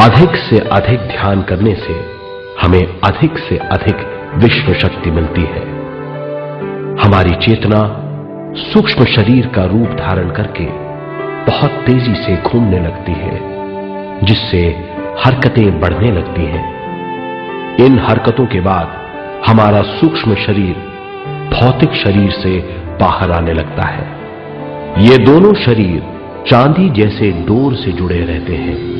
अधिक से अधिक ध्यान करने से हमें अधिक से अधिक विश्व शक्ति मिलती है। हमारी चेतना सूक्ष्म शरीर का रूप धारण करके बहुत तेजी से घूमने लगती है, जिससे हरकतें बढ़ने लगती हैं। इन हरकतों के बाद हमारा सूक्ष्म शरीर भौतिक शरीर से बाहर आने लगता है। ये दोनों शरीर चांदी जैसे डोर से जुड़े रहते हैं।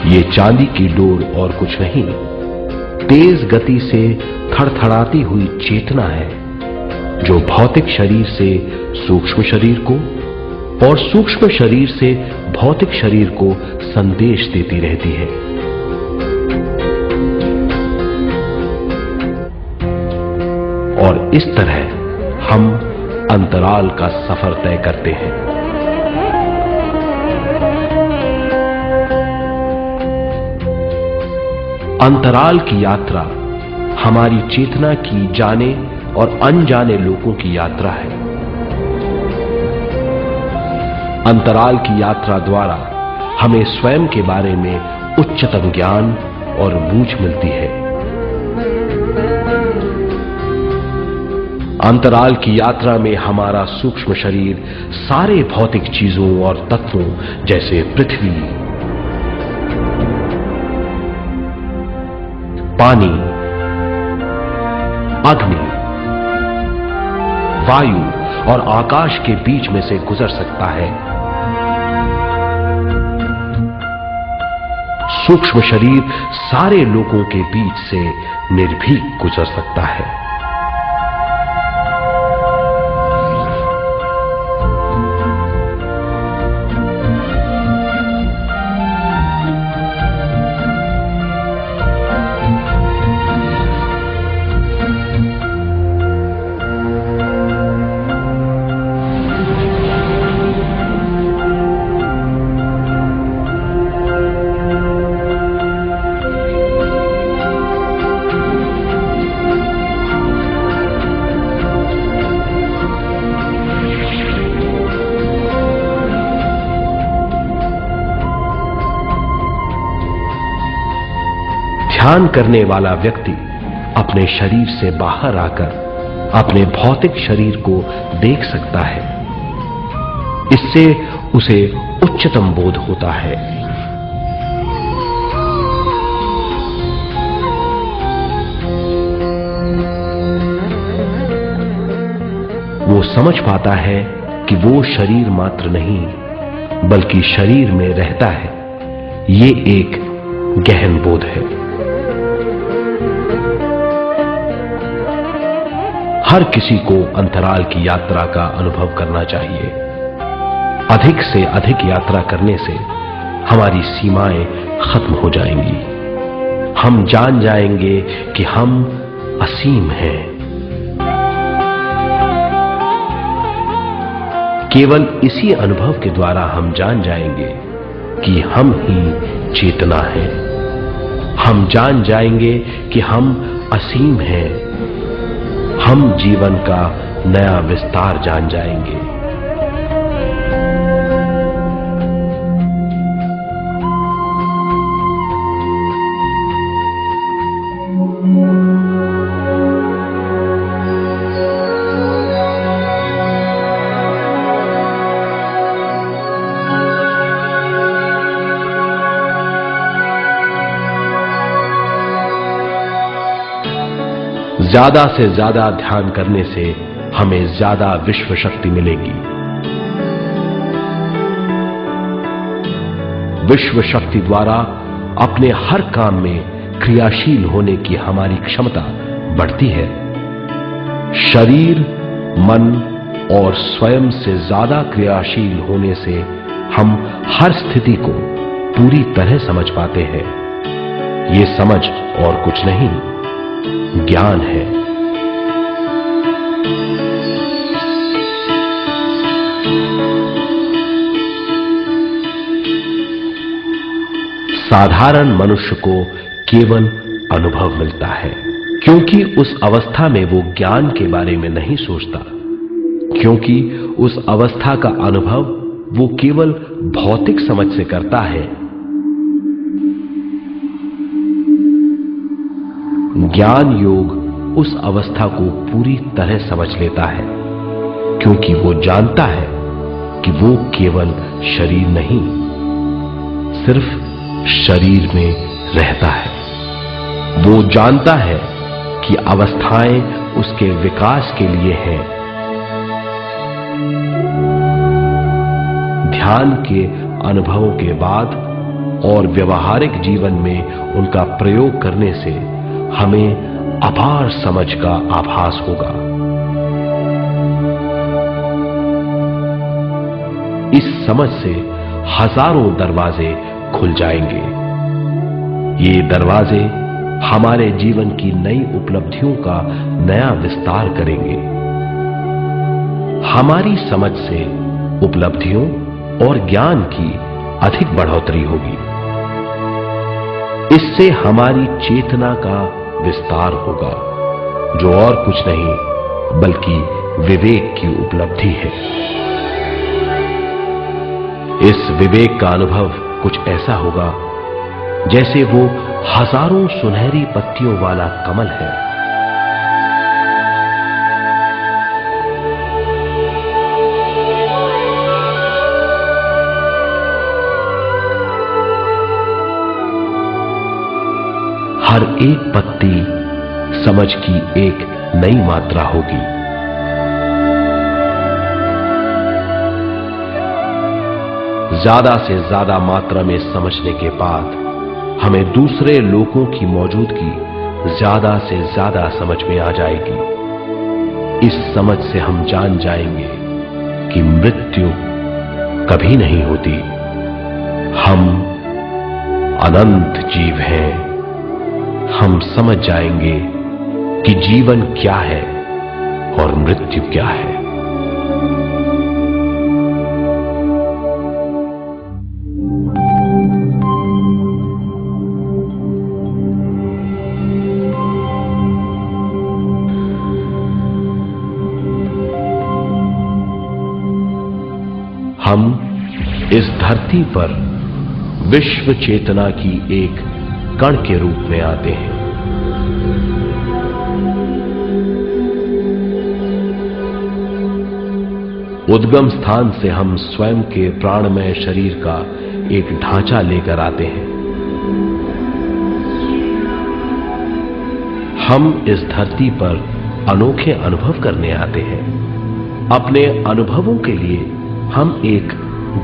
ये चांदी की डोर और कुछ नहीं, तेज गति से थड़थड़ाती हुई चेतना है, जो भौतिक शरीर से सूक्ष्म शरीर को और सूक्ष्म शरीर से भौतिक शरीर को संदेश देती रहती है। और इस तरह हम अंतराल का सफर तय करते हैं। अंतराल की यात्रा हमारी चेतना की जाने और अनजाने लोगों की यात्रा है। अंतराल की यात्रा द्वारा हमें स्वयं के बारे में उच्चतम ज्ञान और बूझ मिलती है। अंतराल की यात्रा में हमारा सूक्ष्म शरीर सारे भौतिक चीजों और तत्वों जैसे पृथ्वी, पानी, अग्नि, वायु और आकाश के बीच में से गुजर सकता है। सूक्ष्म शरीर सारे लोगों के बीच से निर्भीक गुजर सकता है। ध्यान करने वाला व्यक्ति अपने शरीर से बाहर आकर अपने भौतिक शरीर को देख सकता है। इससे उसे उच्चतम बोध होता है। वो समझ पाता है कि वो शरीर मात्र नहीं, बल्कि शरीर में रहता है। ये एक गहन बोध है। हर किसी को अंतराल की यात्रा का अनुभव करना चाहिए। अधिक से अधिक यात्रा करने से हमारी सीमाएं खत्म हो जाएंगी। हम जान जाएंगे कि हम असीम हैं। केवल इसी अनुभव के द्वारा हम जान जाएंगे कि हम ही चेतना हैं। हम जान जाएंगे कि हम असीम हैं। हम जीवन का नया विस्तार जान जाएंगे। ज्यादा से ज्यादा ध्यान करने से हमें ज्यादा विश्व शक्ति मिलेगी। विश्व शक्ति द्वारा अपने हर काम में क्रियाशील होने की हमारी क्षमता बढ़ती है। शरीर, मन और स्वयं से ज्यादा क्रियाशील होने से हम हर स्थिति को पूरी तरह समझ पाते हैं। ये समझ और कुछ नहीं, ज्ञान है। साधारण मनुष्य को केवल अनुभव मिलता है, क्योंकि उस अवस्था में वो ज्ञान के बारे में नहीं सोचता, क्योंकि उस अवस्था का अनुभव वो केवल भौतिक समझ से करता है। ज्ञान योग उस अवस्था को पूरी तरह समझ लेता है, क्योंकि वो जानता है कि वो केवल शरीर नहीं, सिर्फ शरीर में रहता है। वो जानता है कि अवस्थाएं उसके विकास के लिए हैं। ध्यान के अनुभवों के बाद और व्यवहारिक जीवन में उनका प्रयोग करने से हमें अपार समझ का आभास होगा। इस समझ से हजारों दरवाजे खुल जाएंगे। ये दरवाजे हमारे जीवन की नई उपलब्धियों का नया विस्तार करेंगे। हमारी समझ से उपलब्धियों और ज्ञान की अधिक बढ़ोतरी होगी। इससे हमारी चेतना का विस्तार होगा, जो और कुछ नहीं बल्कि विवेक की उपलब्धि है। इस विवेक का अनुभव कुछ ऐसा होगा जैसे वो हजारों सुनहरी पत्तियों वाला कमल है। हर एक पत्ती समझ की एक नई मात्रा होगी। ज्यादा से ज्यादा मात्रा में समझने के बाद हमें दूसरे लोगों की मौजूदगी ज्यादा से ज्यादा समझ में आ जाएगी। इस समझ से हम जान जाएंगे कि मृत्यु कभी नहीं होती। हम अनंत जीव हैं। हम समझ जाएंगे कि जीवन क्या है और मृत्यु क्या है। हम इस धरती पर विश्व चेतना की एक कण के रूप में आते हैं। उद्गम स्थान से हम स्वयं के प्राणमय शरीर का एक ढांचा लेकर आते हैं। हम इस धरती पर अनोखे अनुभव करने आते हैं। अपने अनुभवों के लिए हम एक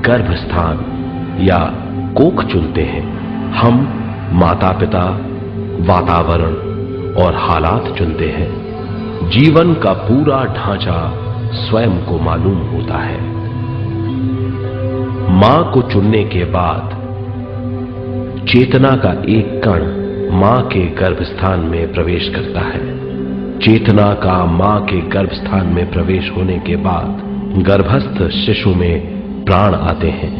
गर्भस्थान या कोख चुनते हैं। हम माता पिता, वातावरण और हालात चुनते हैं। जीवन का पूरा ढांचा स्वयं को मालूम होता है। मां को चुनने के बाद चेतना का एक कण मां के गर्भस्थान में प्रवेश करता है। चेतना का मां के गर्भस्थान में प्रवेश होने के बाद गर्भस्थ शिशु में प्राण आते हैं।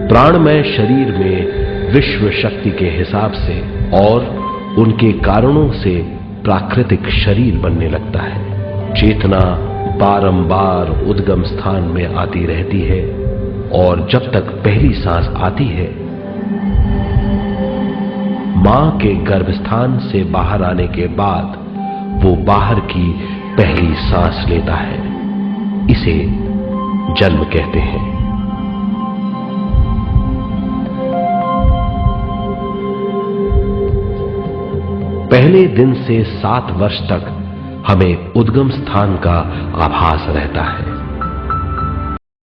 प्राणमय शरीर में विश्व शक्ति के हिसाब से और उनके कारणों से प्राकृतिक शरीर बनने लगता है। चेतना बारंबार उद्गम स्थान में आती रहती है और जब तक पहली सांस आती है, मां के गर्भस्थान से बाहर आने के बाद वो बाहर की पहली सांस लेता है। इसे जन्म कहते हैं। पहले दिन से 7 वर्ष तक हमें उद्गम स्थान का आभास रहता है।